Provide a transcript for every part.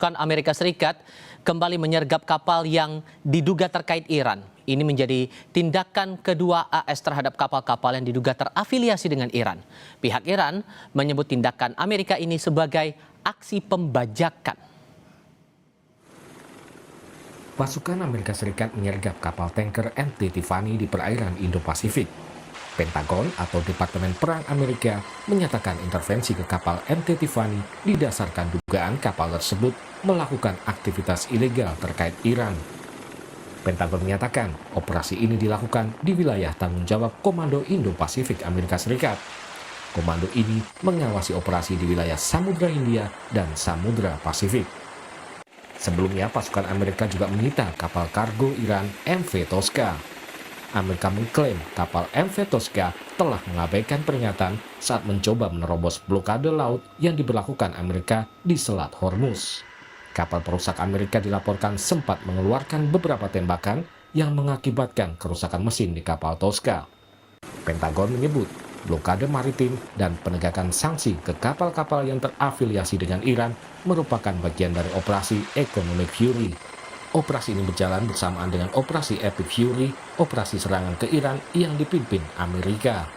Amerika Serikat kembali menyergap kapal yang diduga terkait Iran. Ini menjadi tindakan kedua AS terhadap kapal-kapal yang diduga terafiliasi dengan Iran. Pihak Iran menyebut tindakan Amerika ini sebagai aksi pembajakan. Pasukan Amerika Serikat menyergap kapal tanker MT Tiffany di perairan Indo-Pasifik. Pentagon atau Departemen Perang Amerika menyatakan intervensi ke kapal MT Tiffany didasarkan dugaan kapal tersebut melakukan aktivitas ilegal terkait Iran. Pentagon menyatakan operasi ini dilakukan di wilayah tanggung jawab Komando Indo-Pasifik Amerika Serikat. Komando ini mengawasi operasi di wilayah Samudra Hindia dan Samudra Pasifik. Sebelumnya, pasukan Amerika juga menyita kapal kargo Iran MV Tosca. Amerika mengklaim kapal MV Tosca telah mengabaikan peringatan saat mencoba menerobos blokade laut yang diberlakukan Amerika di Selat Hormuz. Kapal perusak Amerika dilaporkan sempat mengeluarkan beberapa tembakan yang mengakibatkan kerusakan mesin di kapal Tosca. Pentagon menyebut blokade maritim dan penegakan sanksi ke kapal-kapal yang terafiliasi dengan Iran merupakan bagian dari operasi Economic Fury. Operasi ini berjalan bersamaan dengan operasi Epic Fury, operasi serangan ke Iran yang dipimpin Amerika.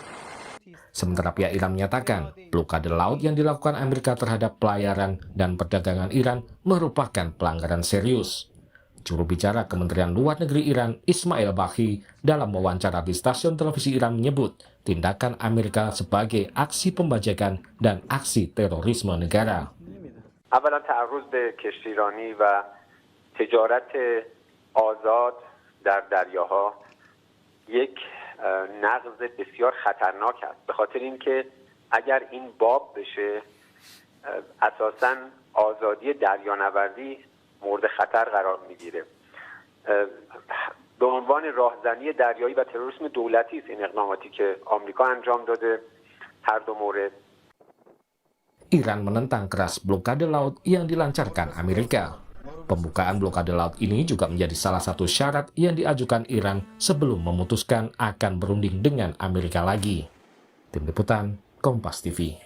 Sementara pihak Iran menyatakan blokade laut yang dilakukan Amerika terhadap pelayaran dan perdagangan Iran merupakan pelanggaran serius. Juru bicara Kementerian Luar Negeri Iran, Ismail Baghi, dalam wawancara di stasiun televisi Iran menyebut tindakan Amerika sebagai aksi pembajakan dan aksi terorisme negara. تجارت آزاد در دریاها یک نقض بسیار خطرناک است به خاطر اینکه اگر این باب بشه اساساً آزادی دریانوردی مورد خطر قرار میگیره به عنوان راهزنی دریایی و تروریسم دولتی است این اقداماتی که آمریکا انجام داده هر دو مورد. Iran menentang keras blokade laut yang dilancarkan Amerika. Pembukaan blokade laut ini juga menjadi salah satu syarat yang diajukan Iran sebelum memutuskan akan berunding dengan Amerika lagi. Tim Liputan, Kompas TV.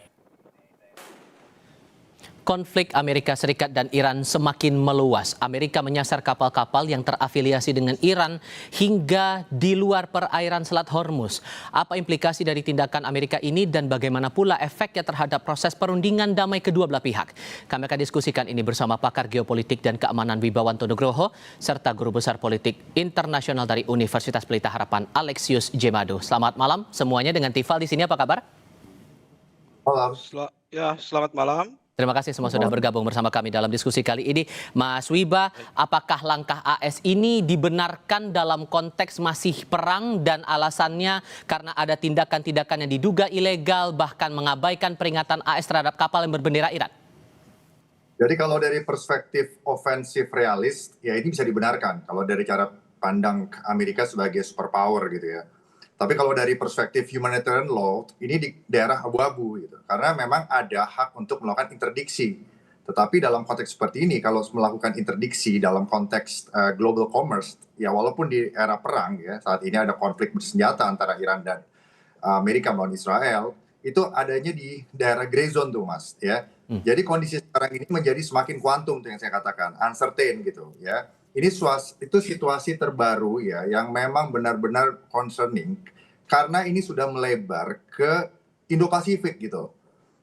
Konflik Amerika Serikat dan Iran semakin meluas. Amerika menyasar kapal-kapal yang terafiliasi dengan Iran hingga di luar perairan Selat Hormuz. Apa implikasi dari tindakan Amerika ini dan bagaimana pula efeknya terhadap proses perundingan damai kedua belah pihak? Kami akan diskusikan ini bersama pakar geopolitik dan keamanan Wibawanto Nugroho serta guru besar politik internasional dari Universitas Pelita Harapan Alexius Jemado. Selamat malam semuanya, dengan Tifal di sini, apa kabar? Malam. Selamat malam. Terima kasih semua sudah bergabung bersama kami dalam diskusi kali ini. Mas Wiba, apakah langkah AS ini dibenarkan dalam konteks masih perang dan alasannya karena ada tindakan-tindakan yang diduga ilegal bahkan mengabaikan peringatan AS terhadap kapal yang berbendera Iran? Jadi kalau dari perspektif ofensif realis, ya ini bisa dibenarkan kalau dari cara pandang Amerika sebagai superpower gitu ya. Tapi kalau dari perspektif humanitarian law, ini di daerah abu-abu gitu. Karena memang ada hak untuk melakukan interdiksi. Tetapi dalam konteks seperti ini, kalau melakukan interdiksi dalam konteks global commerce, ya walaupun di era perang ya, saat ini ada konflik bersenjata antara Iran dan Amerika melawan Israel, itu adanya di daerah gray zone tuh Mas ya. Jadi kondisi sekarang ini menjadi semakin kuantum tuh yang saya katakan, uncertain gitu ya. Ini itu situasi terbaru ya yang memang benar-benar concerning karena ini sudah melebar ke Indo-Pasifik gitu.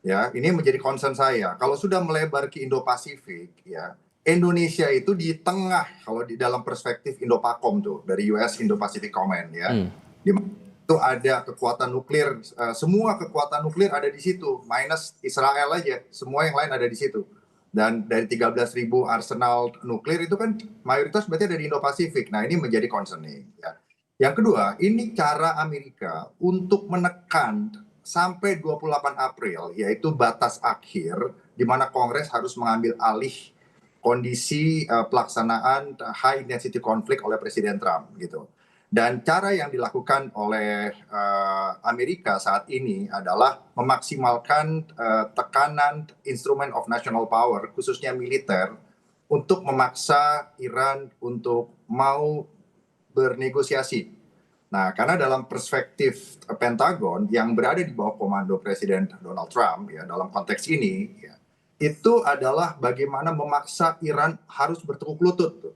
Ya, ini menjadi concern saya. Kalau sudah melebar ke Indo-Pasifik ya, Indonesia itu di tengah kalau di dalam perspektif Indo-PACOM tuh dari US Indo-Pacific Command ya. Di mana itu ada kekuatan nuklir, semua kekuatan nuklir ada di situ, minus Israel aja, semua yang lain ada di situ. Dan dari 13.000 arsenal nuklir itu kan mayoritas berarti dari Indo-Pasifik. Nah ini menjadi concerning. Ya. Yang kedua, ini cara Amerika untuk menekan sampai 28 April, yaitu batas akhir di mana Kongres harus mengambil alih kondisi pelaksanaan high intensity conflict oleh Presiden Trump gitu. Dan cara yang dilakukan oleh Amerika saat ini adalah memaksimalkan tekanan instrumen of national power, khususnya militer, untuk memaksa Iran untuk mau bernegosiasi. Nah, karena dalam perspektif Pentagon yang berada di bawah komando Presiden Donald Trump, ya dalam konteks ini, ya, itu adalah bagaimana memaksa Iran harus bertekuk lutut tuh.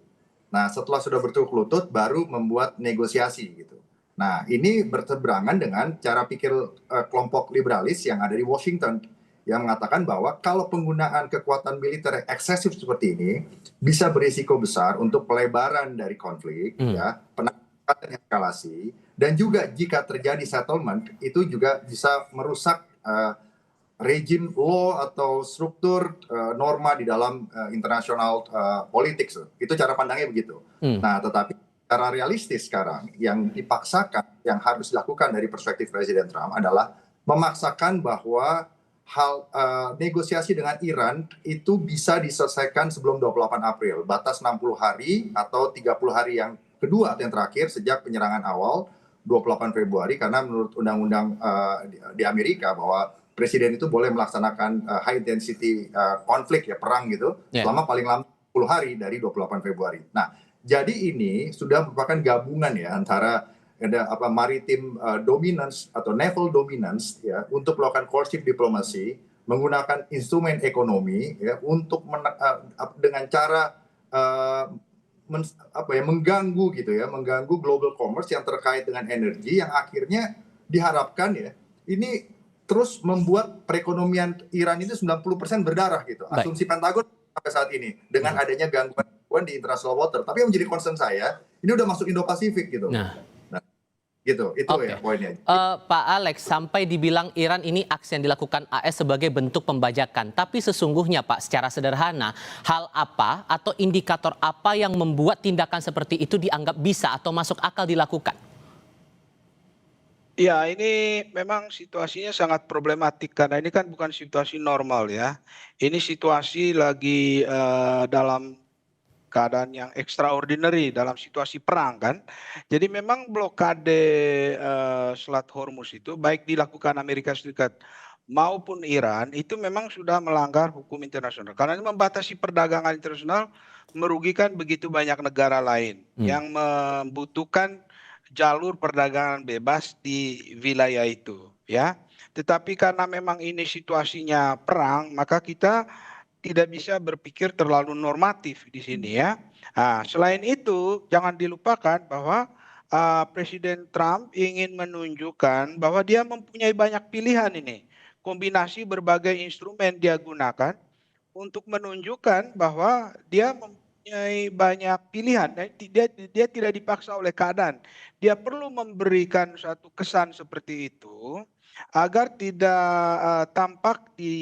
Nah, setelah sudah bertekuk lutut baru membuat negosiasi gitu. Nah, ini berseberangan dengan cara pikir kelompok liberalis yang ada di Washington yang mengatakan bahwa kalau penggunaan kekuatan militer yang eksesif seperti ini bisa berisiko besar untuk pelebaran dari konflik, ya, peningkatan eskalasi, dan juga jika terjadi settlement itu juga bisa merusak rejim law atau struktur norma di dalam internasional politik. Itu cara pandangnya begitu. Nah, tetapi secara realistis sekarang yang dipaksakan, yang harus dilakukan dari perspektif Presiden Trump adalah memaksakan bahwa hal negosiasi dengan Iran itu bisa diselesaikan sebelum 28 April, batas 60 hari atau 30 hari yang kedua atau yang terakhir sejak penyerangan awal 28 Februari, karena menurut undang-undang di Amerika bahwa presiden itu boleh melaksanakan high intensity konflik, ya, perang gitu, selama paling lama 10 hari dari 28 Februari. Nah, jadi ini sudah merupakan gabungan ya antara ada maritim dominance atau naval dominance, ya, untuk melakukan courtship diplomasi, menggunakan instrumen ekonomi, ya, untuk dengan cara mengganggu gitu ya, mengganggu global commerce yang terkait dengan energi, yang akhirnya diharapkan ya ini terus membuat perekonomian Iran itu 90% berdarah gitu. Asumsi Pentagon sampai saat ini dengan adanya gangguan di international water. Tapi yang menjadi concern saya, ini udah masuk Indo-Pasifik gitu. Nah, gitu, itu ya poinnya. Pak Alex, sampai dibilang Iran ini aksi yang dilakukan AS sebagai bentuk pembajakan. Tapi sesungguhnya Pak, secara sederhana, hal apa atau indikator apa yang membuat tindakan seperti itu dianggap bisa atau masuk akal dilakukan? Ya, ini memang situasinya sangat problematik karena ini kan bukan situasi normal ya. Ini situasi lagi dalam keadaan yang extraordinary, dalam situasi perang kan. Jadi memang blokade Selat Hormuz itu baik dilakukan Amerika Serikat maupun Iran itu memang sudah melanggar hukum internasional. Karena ini membatasi perdagangan internasional, merugikan begitu banyak negara lain yang membutuhkan jalur perdagangan bebas di wilayah itu, ya. Tetapi karena memang ini situasinya perang, maka kita tidak bisa berpikir terlalu normatif di sini ya. Nah, selain itu, jangan dilupakan bahwa Presiden Trump ingin menunjukkan bahwa dia mempunyai banyak pilihan ini. Kombinasi berbagai instrumen dia gunakan untuk menunjukkan bahwa dia mempunyai banyak pilihan. Dia tidak dipaksa oleh keadaan. Dia perlu memberikan suatu kesan seperti itu agar tidak tampak di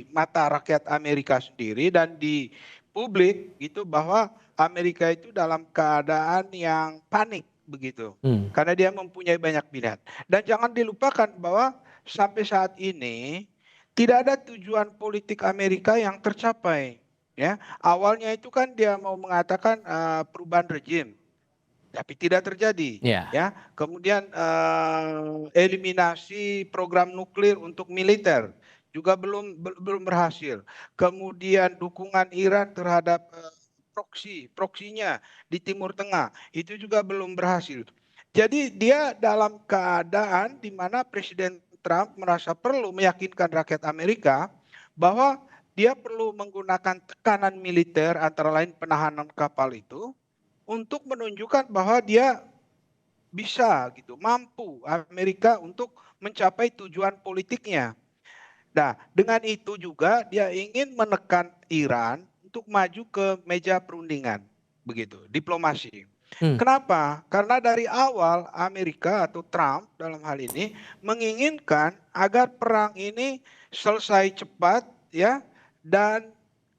mata rakyat Amerika sendiri dan di publik gitu bahwa Amerika itu dalam keadaan yang panik begitu. Karena dia mempunyai banyak pilihan. Dan jangan dilupakan bahwa sampai saat ini tidak ada tujuan politik Amerika yang tercapai. Ya, awalnya itu kan dia mau mengatakan perubahan rejim, tapi tidak terjadi. Ya, kemudian eliminasi program nuklir untuk militer juga belum berhasil. Kemudian dukungan Iran terhadap proksinya di Timur Tengah itu juga belum berhasil. Jadi dia dalam keadaan di mana Presiden Trump merasa perlu meyakinkan rakyat Amerika bahwa dia perlu menggunakan tekanan militer antara lain penahanan kapal itu untuk menunjukkan bahwa dia bisa gitu, mampu Amerika untuk mencapai tujuan politiknya. Nah, dengan itu juga dia ingin menekan Iran untuk maju ke meja perundingan, begitu, diplomasi. Kenapa? Karena dari awal Amerika atau Trump dalam hal ini menginginkan agar perang ini selesai cepat ya dan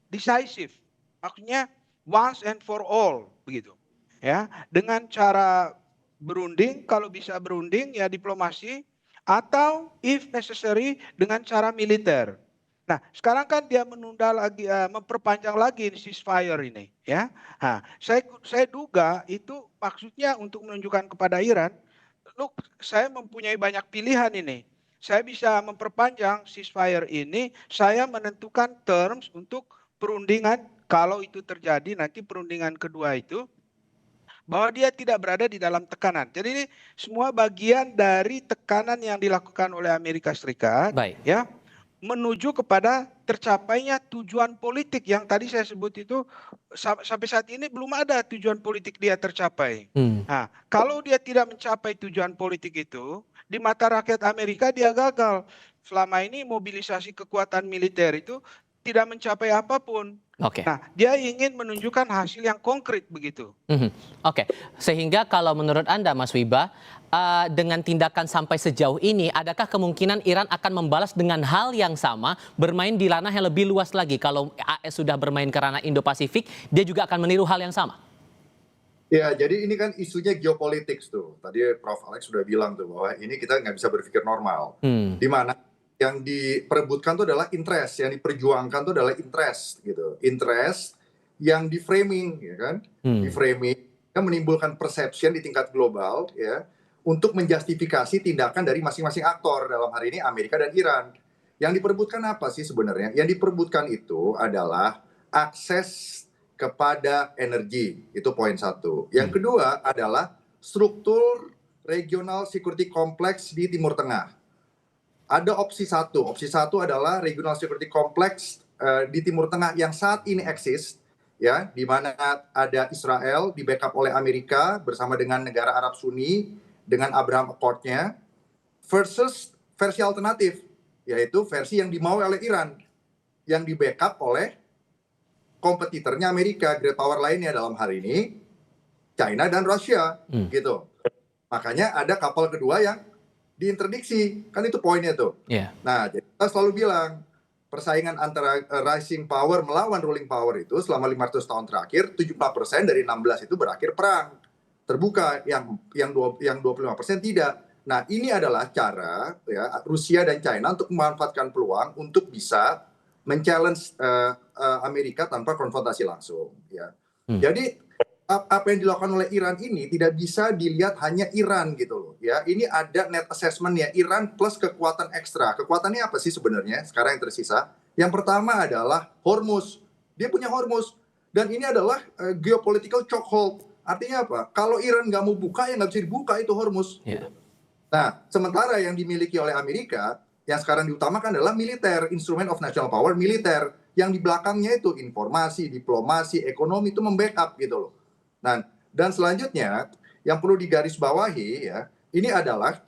decisive. Maksudnya once and for all begitu. Ya, dengan cara berunding, kalau bisa berunding ya diplomasi, atau if necessary dengan cara militer. Nah, sekarang kan dia menunda lagi, memperpanjang lagi ceasefire ini, ya. Nah, saya duga itu maksudnya untuk menunjukkan kepada Iran, look, saya mempunyai banyak pilihan ini. Saya bisa memperpanjang ceasefire ini, saya menentukan terms untuk perundingan kalau itu terjadi nanti perundingan kedua itu, bahwa dia tidak berada di dalam tekanan. Jadi ini semua bagian dari tekanan yang dilakukan oleh Amerika Serikat, ya, menuju kepada tercapainya tujuan politik yang tadi saya sebut itu sampai saat ini belum ada tujuan politik dia tercapai. Nah, kalau dia tidak mencapai tujuan politik itu, di mata rakyat Amerika dia gagal. Selama ini mobilisasi kekuatan militer itu tidak mencapai apapun. Oke. Nah, dia ingin menunjukkan hasil yang konkret begitu. Oke, sehingga kalau menurut Anda, Mas Wiba, dengan tindakan sampai sejauh ini, adakah kemungkinan Iran akan membalas dengan hal yang sama, bermain di ranah yang lebih luas lagi? Kalau AS sudah bermain ke ranah Indo-Pasifik, dia juga akan meniru hal yang sama? Ya, jadi ini kan isunya geopolitik tuh. Tadi Prof. Alex sudah bilang tuh bahwa ini kita nggak bisa berpikir normal. Di mana yang diperebutkan itu adalah interest, yang diperjuangkan itu adalah interest gitu. Interest yang di framing, ya kan? Di framing, yang menimbulkan perception di tingkat global, ya, untuk menjustifikasi tindakan dari masing-masing aktor, dalam hari ini Amerika dan Iran. Yang diperebutkan apa sih sebenarnya? Yang diperebutkan itu adalah akses kepada energi, itu poin satu. Yang kedua adalah struktur regional security complex di Timur Tengah. Ada opsi satu adalah regional security complex di Timur Tengah yang saat ini eksis, ya, di mana ada Israel di backup oleh Amerika bersama dengan negara Arab Sunni dengan Abraham Accord-nya, versus versi alternatif, yaitu versi yang dimau oleh Iran yang di backup oleh kompetitornya Amerika, great power lainnya dalam hari ini China dan Rusia, gitu. Makanya ada kapal kedua yang diinterdiksi, kan itu poinnya tuh. Nah, jadi kita selalu bilang persaingan antara rising power melawan ruling power itu selama 500 tahun terakhir 74% dari 16 itu berakhir perang terbuka, yang 25% tidak. Nah, ini adalah cara, ya, Rusia dan China untuk memanfaatkan peluang untuk bisa men-challenge Amerika tanpa konfrontasi langsung, ya. Jadi apa yang dilakukan oleh Iran ini tidak bisa dilihat hanya Iran gitu loh, ya. Ini ada net assessment-nya Iran plus kekuatan ekstra. Kekuatannya apa sih sebenarnya sekarang yang tersisa? Yang pertama adalah Hormuz. Dia punya Hormuz dan ini adalah geopolitical chokehold. Artinya apa? Kalau Iran nggak mau buka, ya nggak bisa dibuka itu Hormuz. Nah, sementara yang dimiliki oleh Amerika yang sekarang diutamakan adalah militer, instrument of national power, militer. Yang di belakangnya itu informasi, diplomasi, ekonomi itu membackup gitu loh. Nah, dan selanjutnya yang perlu digarisbawahi, ya, ini adalah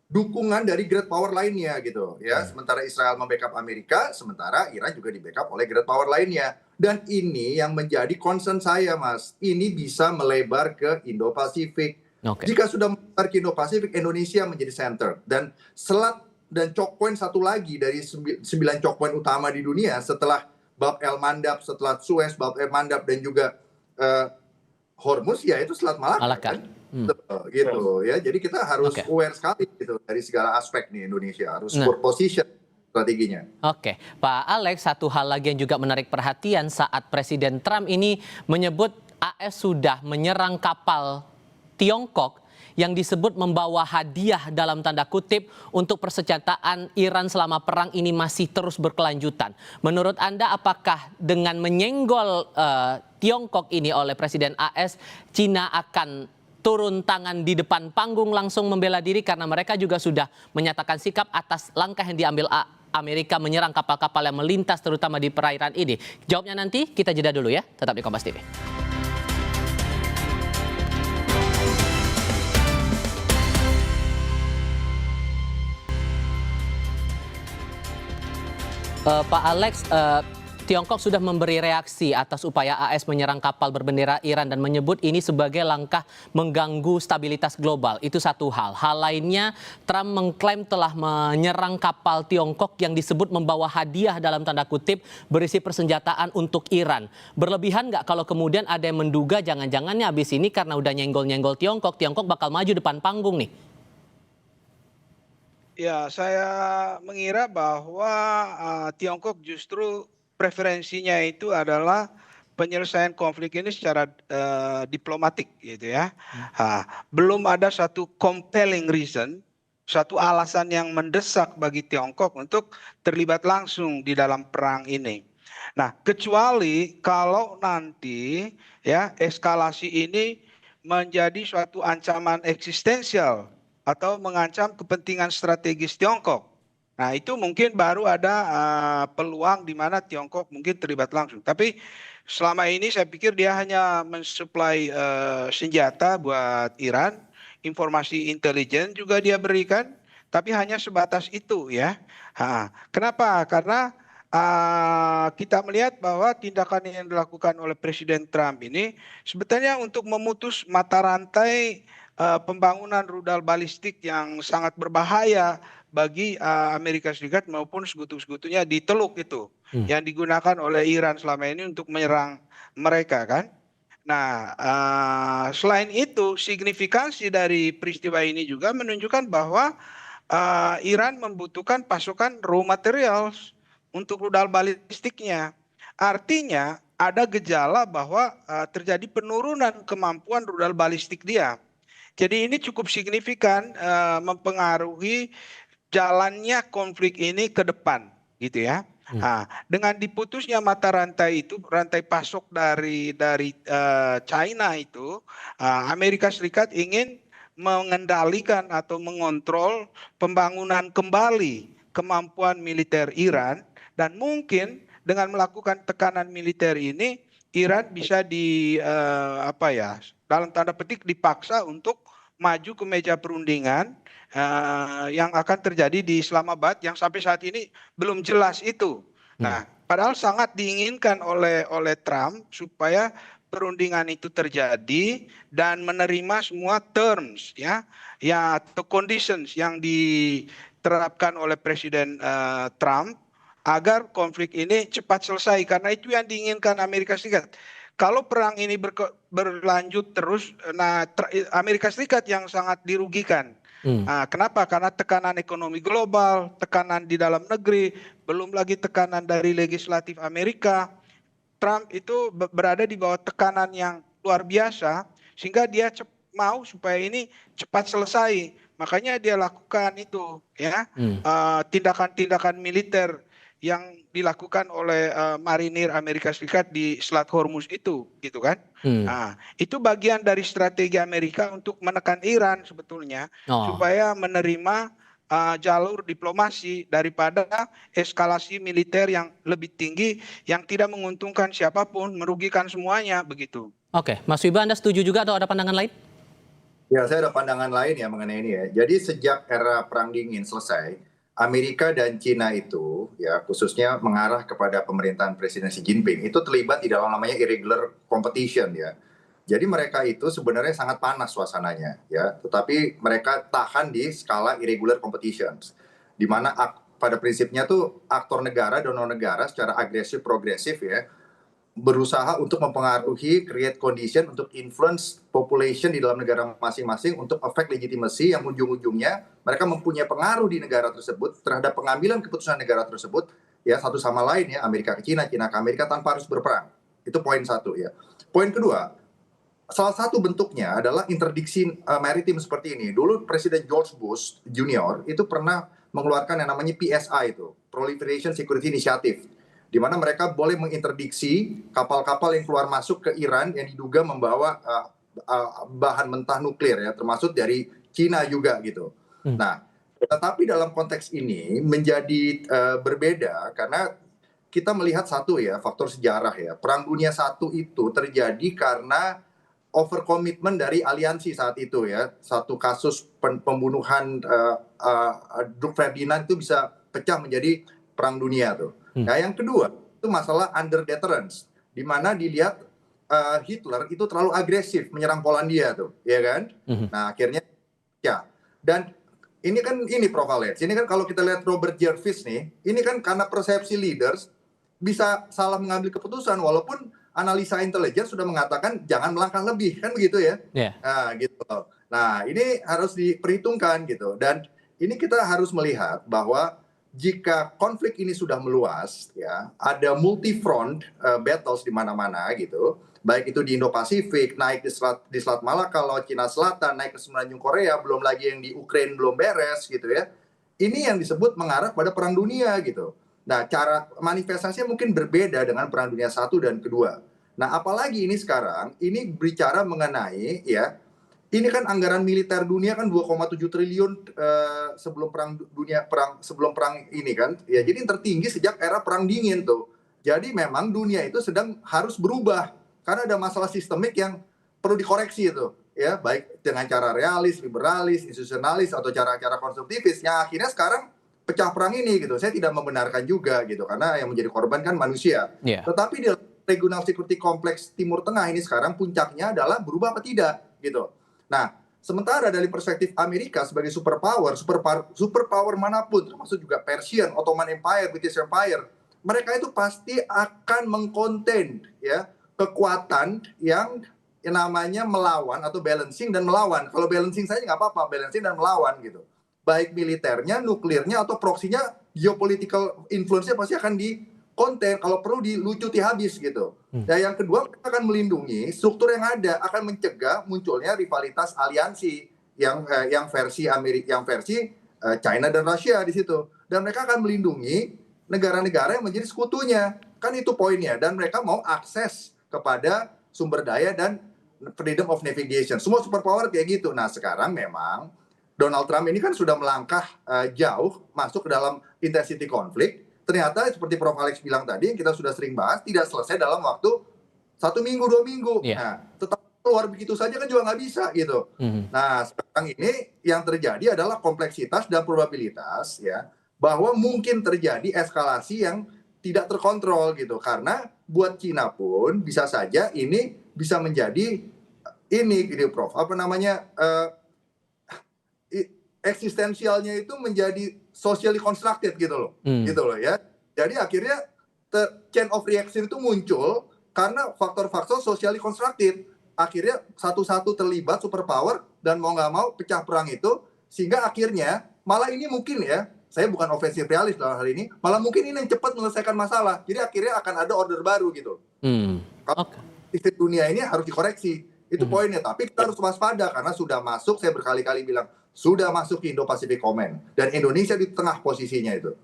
dukungan dari great power lainnya gitu, ya. Sementara Israel membackup Amerika, sementara Iran juga di backup oleh great power lainnya. Dan ini yang menjadi concern saya, Mas. Ini bisa melebar ke Indo-Pasifik. Jika sudah melebar ke Indo-Pasifik, Indonesia menjadi center. Dan selat dan choke point satu lagi dari 9 choke point utama di dunia setelah Bab el Mandab, setelah Suez, Bab el Mandab, dan juga Hormuz, ya itu Selat Malaka. Kan? Gitu, ya. Jadi kita harus aware sekali gitu dari segala aspek nih Indonesia, harus position strateginya. Oke, Pak Alex, satu hal lagi yang juga menarik perhatian saat Presiden Trump ini menyebut AS sudah menyerang kapal Tiongkok yang disebut membawa hadiah dalam tanda kutip untuk persenjataan Iran selama perang ini masih terus berkelanjutan. Menurut Anda, apakah dengan menyenggol Tiongkok ini oleh Presiden AS, Cina akan turun tangan di depan panggung langsung membela diri karena mereka juga sudah menyatakan sikap atas langkah yang diambil Amerika menyerang kapal-kapal yang melintas terutama di perairan ini? Jawabnya nanti, kita jeda dulu ya, tetap di Kompas TV. Pak Alex, Tiongkok sudah memberi reaksi atas upaya AS menyerang kapal berbendera Iran dan menyebut ini sebagai langkah mengganggu stabilitas global. Itu satu hal. Hal lainnya, Trump mengklaim telah menyerang kapal Tiongkok yang disebut membawa hadiah dalam tanda kutip berisi persenjataan untuk Iran. Berlebihan nggak kalau kemudian ada yang menduga jangan-jangannya habis ini karena udah nyenggol-nyenggol Tiongkok bakal maju depan panggung nih? Ya, saya mengira bahwa Tiongkok justru preferensinya itu adalah penyelesaian konflik ini secara diplomatik, gitu ya. Belum ada satu compelling reason, satu alasan yang mendesak bagi Tiongkok untuk terlibat langsung di dalam perang ini. Nah, kecuali kalau nanti ya eskalasi ini menjadi suatu ancaman eksistensial atau mengancam kepentingan strategis Tiongkok. Nah, itu mungkin baru ada peluang di mana Tiongkok mungkin terlibat langsung. Tapi selama ini saya pikir dia hanya mensuplai senjata buat Iran, informasi intelijen juga dia berikan, tapi hanya sebatas itu ya. Kenapa? Karena kita melihat bahwa tindakan yang dilakukan oleh Presiden Trump ini sebetulnya untuk memutus mata rantai pembangunan rudal balistik yang sangat berbahaya bagi Amerika Serikat maupun sekutu-sekutunya di Teluk itu yang digunakan oleh Iran selama ini untuk menyerang mereka kan. Nah, selain itu signifikansi dari peristiwa ini juga menunjukkan bahwa Iran membutuhkan pasokan raw materials untuk rudal balistiknya. Artinya ada gejala bahwa terjadi penurunan kemampuan rudal balistik dia. Jadi ini cukup signifikan mempengaruhi jalannya konflik ini ke depan, gitu ya. Dengan diputusnya mata rantai itu, rantai pasok dari China itu, Amerika Serikat ingin mengendalikan atau mengontrol pembangunan kembali kemampuan militer Iran, dan mungkin dengan melakukan tekanan militer ini Iran bisa dalam tanda petik dipaksa untuk maju ke meja perundingan yang akan terjadi di Islamabad yang sampai saat ini belum jelas itu. Nah, padahal sangat diinginkan oleh Trump supaya perundingan itu terjadi dan menerima semua terms atau conditions yang diterapkan oleh Presiden Trump agar konflik ini cepat selesai, karena itu yang diinginkan Amerika Serikat. Kalau perang ini berlanjut terus, Amerika Serikat yang sangat dirugikan. Kenapa? Karena tekanan ekonomi global, tekanan di dalam negeri, belum lagi tekanan dari legislatif Amerika. Trump itu berada di bawah tekanan yang luar biasa, sehingga dia mau supaya ini cepat selesai. Makanya dia lakukan itu, tindakan-tindakan militer yang dilakukan oleh marinir Amerika Serikat di Selat Hormuz itu, gitu kan? Itu bagian dari strategi Amerika untuk menekan Iran sebetulnya, supaya menerima jalur diplomasi daripada eskalasi militer yang lebih tinggi yang tidak menguntungkan siapapun, merugikan semuanya, begitu. Oke, Mas Wiba, Anda setuju juga atau ada pandangan lain? Ya, saya ada pandangan lain ya mengenai ini ya. Jadi sejak era Perang Dingin selesai, Amerika dan Cina itu ya khususnya mengarah kepada pemerintahan Presiden Xi Jinping itu terlibat di dalam namanya irregular competition ya. Jadi mereka itu sebenarnya sangat panas suasananya ya, tetapi mereka tahan di skala irregular competitions, di mana pada prinsipnya tuh aktor negara dan non negara secara agresif progresif ya berusaha untuk mempengaruhi, create condition untuk influence population di dalam negara masing-masing untuk efek legitimasi yang ujung-ujungnya mereka mempunyai pengaruh di negara tersebut terhadap pengambilan keputusan negara tersebut ya satu sama lain ya, Amerika ke Cina, Cina ke Amerika tanpa harus berperang. Itu poin satu ya. Poin kedua, salah satu bentuknya adalah interdiksi maritim seperti ini. Dulu Presiden George Bush Junior itu pernah mengeluarkan yang namanya PSI itu, Proliferation Security Initiative, di mana mereka boleh menginterdiksi kapal-kapal yang keluar masuk ke Iran yang diduga membawa bahan mentah nuklir ya, termasuk dari Cina juga gitu. Nah, tetapi dalam konteks ini menjadi berbeda karena kita melihat satu ya faktor sejarah ya. Perang Dunia I itu terjadi karena overkomitmen dari aliansi saat itu ya. Satu kasus pembunuhan Duke Ferdinand itu bisa pecah menjadi Perang Dunia tuh. Nah, yang kedua itu masalah under deterrence, di mana dilihat Hitler itu terlalu agresif menyerang Polandia tuh, ya kan? Nah, akhirnya ya. Dan ini kan Prof. Alex, ini kan kalau kita lihat Robert Jervis nih, ini kan karena persepsi leaders bisa salah mengambil keputusan walaupun analisa intelijen sudah mengatakan jangan melangkah lebih, kan begitu ya? Nah, gitu. Nah, ini harus diperhitungkan gitu. Dan ini kita harus melihat bahwa jika konflik ini sudah meluas, ya, ada multi-front battles di mana-mana gitu, baik itu di Indo-Pasifik, naik di Selat Malaka, Laut Cina Selatan, naik ke Semenanjung Korea, belum lagi yang di Ukraina belum beres gitu ya. Ini yang disebut mengarah pada Perang Dunia gitu. Nah, cara manifestasinya mungkin berbeda dengan Perang Dunia I dan kedua. Nah, apalagi ini sekarang, ini bicara mengenai ya ini kan anggaran militer dunia kan 2,7 triliun sebelum sebelum perang ini kan. Ya, jadi yang tertinggi sejak era perang dingin tuh. Jadi memang dunia itu sedang harus berubah karena ada masalah sistemik yang perlu dikoreksi itu, ya, baik dengan cara realis, liberalis, institusionalis atau cara-cara konstruktivis yang akhirnya sekarang pecah perang ini gitu. Saya tidak membenarkan juga gitu karena yang menjadi korban kan manusia. Yeah. Tetapi di regional security kompleks Timur Tengah ini sekarang puncaknya adalah berubah apa tidak gitu. Nah, sementara dari perspektif Amerika sebagai superpower manapun, termasuk juga Persian, Ottoman Empire, British Empire, mereka itu pasti akan mengkonten ya kekuatan yang namanya melawan atau balancing dan melawan. Kalau balancing saja nggak apa-apa, balancing dan melawan gitu. Baik militernya, nuklirnya, atau proksinya, geopolitical influence-nya pasti akan konten, kalau perlu dilucuti habis gitu. Dan yang kedua, mereka akan melindungi struktur yang ada, akan mencegah munculnya rivalitas aliansi yang versi Amerika, yang versi China dan Rusia di situ. Dan mereka akan melindungi negara-negara yang menjadi sekutunya. Kan itu poinnya. Dan mereka mau akses kepada sumber daya dan freedom of navigation. Semua superpower kayak gitu. Nah, sekarang memang Donald Trump ini kan sudah melangkah jauh masuk ke dalam intensity konflik. Ternyata seperti Prof. Alex bilang tadi, yang kita sudah sering bahas, tidak selesai dalam waktu 1 minggu, 2 minggu. Yeah. Nah, tetap keluar begitu saja kan juga nggak bisa gitu. Nah, sekarang ini yang terjadi adalah kompleksitas dan probabilitas ya, bahwa mungkin terjadi eskalasi yang tidak terkontrol gitu. Karena buat Cina pun bisa saja ini bisa menjadi ini gitu Prof. Apa namanya, eksistensialnya itu menjadi socially constructed gitu loh. Gitu loh ya. Jadi akhirnya chain of reaction itu muncul karena faktor-faktor socially constructed. Akhirnya satu-satu terlibat superpower dan mau nggak mau pecah perang itu, sehingga akhirnya malah ini mungkin ya, saya bukan ofensif realis dalam hal ini, malah mungkin ini yang cepat menyelesaikan masalah. Jadi akhirnya akan ada order baru gitu. Kalau sistem dunia ini harus dikoreksi. Itu poinnya. Tapi kita harus waspada karena sudah masuk, saya berkali-kali bilang, sudah masuk ke Indo-Pacific Command. Dan Indonesia di tengah posisinya itu.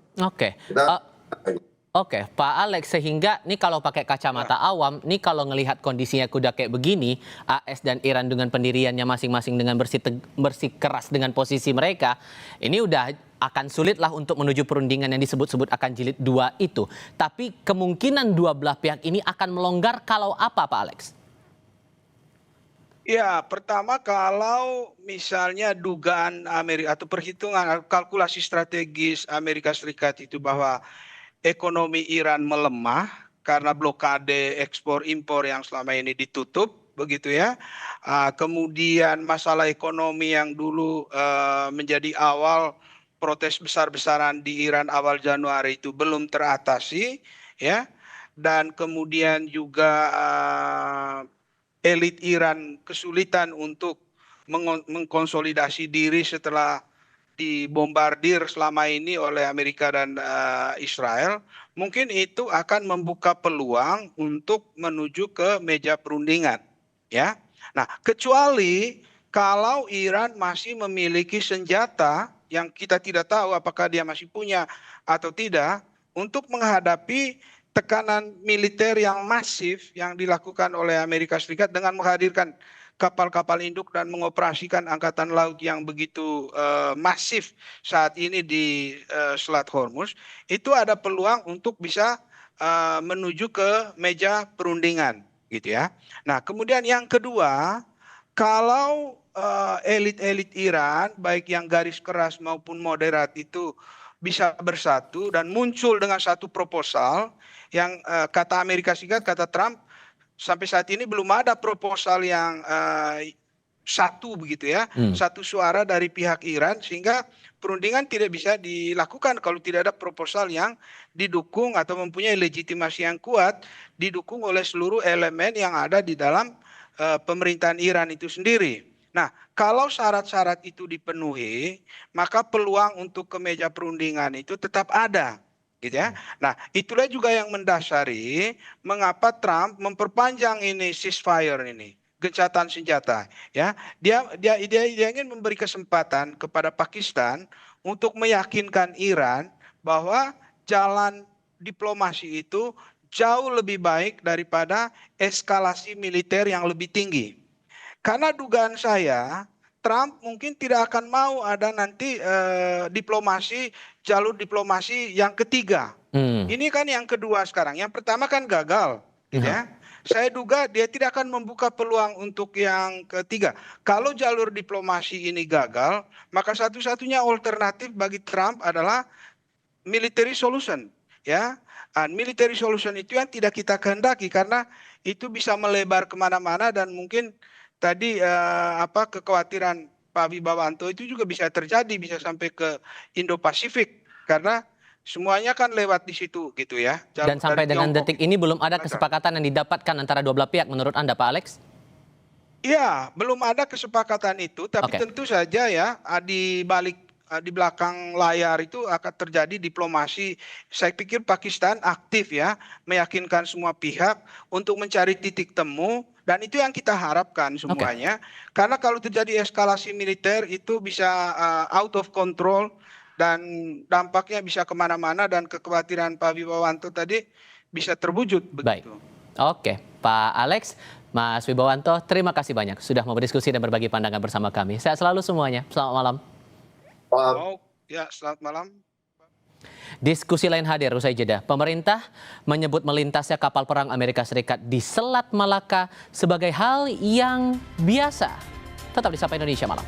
Oke, Pak Alex, sehingga nih kalau pakai kacamata awam, nih kalau ngelihat kondisinya udah kayak begini, AS dan Iran dengan pendiriannya masing-masing dengan bersih keras dengan posisi mereka, ini udah akan sulit lah untuk menuju perundingan yang disebut-sebut akan jilid 2 itu. Tapi kemungkinan dua belah pihak ini akan melonggar kalau apa, Pak Alex? Ya, pertama kalau misalnya dugaan Amerika atau perhitungan kalkulasi strategis Amerika Serikat itu bahwa ekonomi Iran melemah karena blokade ekspor impor yang selama ini ditutup, begitu ya. Kemudian masalah ekonomi yang dulu menjadi awal protes besar-besaran di Iran awal Januari itu belum teratasi, ya. Dan kemudian juga elit Iran kesulitan untuk mengkonsolidasi diri setelah dibombardir selama ini oleh Amerika dan Israel, mungkin itu akan membuka peluang untuk menuju ke meja perundingan, ya. Nah, kecuali kalau Iran masih memiliki senjata yang kita tidak tahu apakah dia masih punya atau tidak untuk menghadapi tekanan militer yang masif yang dilakukan oleh Amerika Serikat dengan menghadirkan kapal-kapal induk dan mengoperasikan angkatan laut yang begitu masif saat ini di Selat Hormuz, itu ada peluang untuk bisa menuju ke meja perundingan, gitu ya. Nah, kemudian yang kedua, kalau elit-elit Iran, baik yang garis keras maupun moderat itu bisa bersatu dan muncul dengan satu proposal yang kata Amerika Serikat, kata Trump, sampai saat ini belum ada proposal yang satu begitu ya, satu suara dari pihak Iran, sehingga perundingan tidak bisa dilakukan kalau tidak ada proposal yang didukung atau mempunyai legitimasi yang kuat, didukung oleh seluruh elemen yang ada di dalam pemerintahan Iran itu sendiri. Nah, kalau syarat-syarat itu dipenuhi, maka peluang untuk ke meja perundingan itu tetap ada. Gitu ya. Nah, itulah juga yang mendasari mengapa Trump memperpanjang ini ceasefire ini, gencatan senjata, ya. Dia ingin memberi kesempatan kepada Pakistan untuk meyakinkan Iran bahwa jalan diplomasi itu jauh lebih baik daripada eskalasi militer yang lebih tinggi. Karena dugaan saya, Trump mungkin tidak akan mau ada nanti jalur diplomasi yang ketiga. Ini kan yang kedua sekarang. Yang pertama kan gagal, gitu ya. Saya duga dia tidak akan membuka peluang untuk yang ketiga. Kalau jalur diplomasi ini gagal, maka satu-satunya alternatif bagi Trump adalah military solution, ya. Military solution itu yang tidak kita kehendaki karena itu bisa melebar kemana-mana dan mungkin tadi kekhawatiran Pak Wibawanto itu juga bisa terjadi, bisa sampai ke Indo-Pasifik karena semuanya kan lewat di situ gitu ya. Dan sampai dengan detik ini belum ada kesepakatan yang didapatkan antara dua belah pihak menurut Anda, Pak Alex? Iya, belum ada kesepakatan itu, tapi tentu saja ya di belakang layar itu akan terjadi diplomasi. Saya pikir Pakistan aktif ya, meyakinkan semua pihak untuk mencari titik temu dan itu yang kita harapkan semuanya. Karena kalau terjadi eskalasi militer itu bisa out of control dan dampaknya bisa kemana-mana dan kekhawatiran Pak Wibawanto tadi bisa terwujud. Begitu. Baik. Oke, Pak Alex, Mas Wibawanto, terima kasih banyak sudah mau berdiskusi dan berbagi pandangan bersama kami. Sehat selalu semuanya. Selamat malam. Selamat malam. Diskusi lain hadir usai jeda. Pemerintah menyebut melintasnya kapal perang Amerika Serikat di Selat Malaka sebagai hal yang biasa. Tetap di Sapa Indonesia Malam.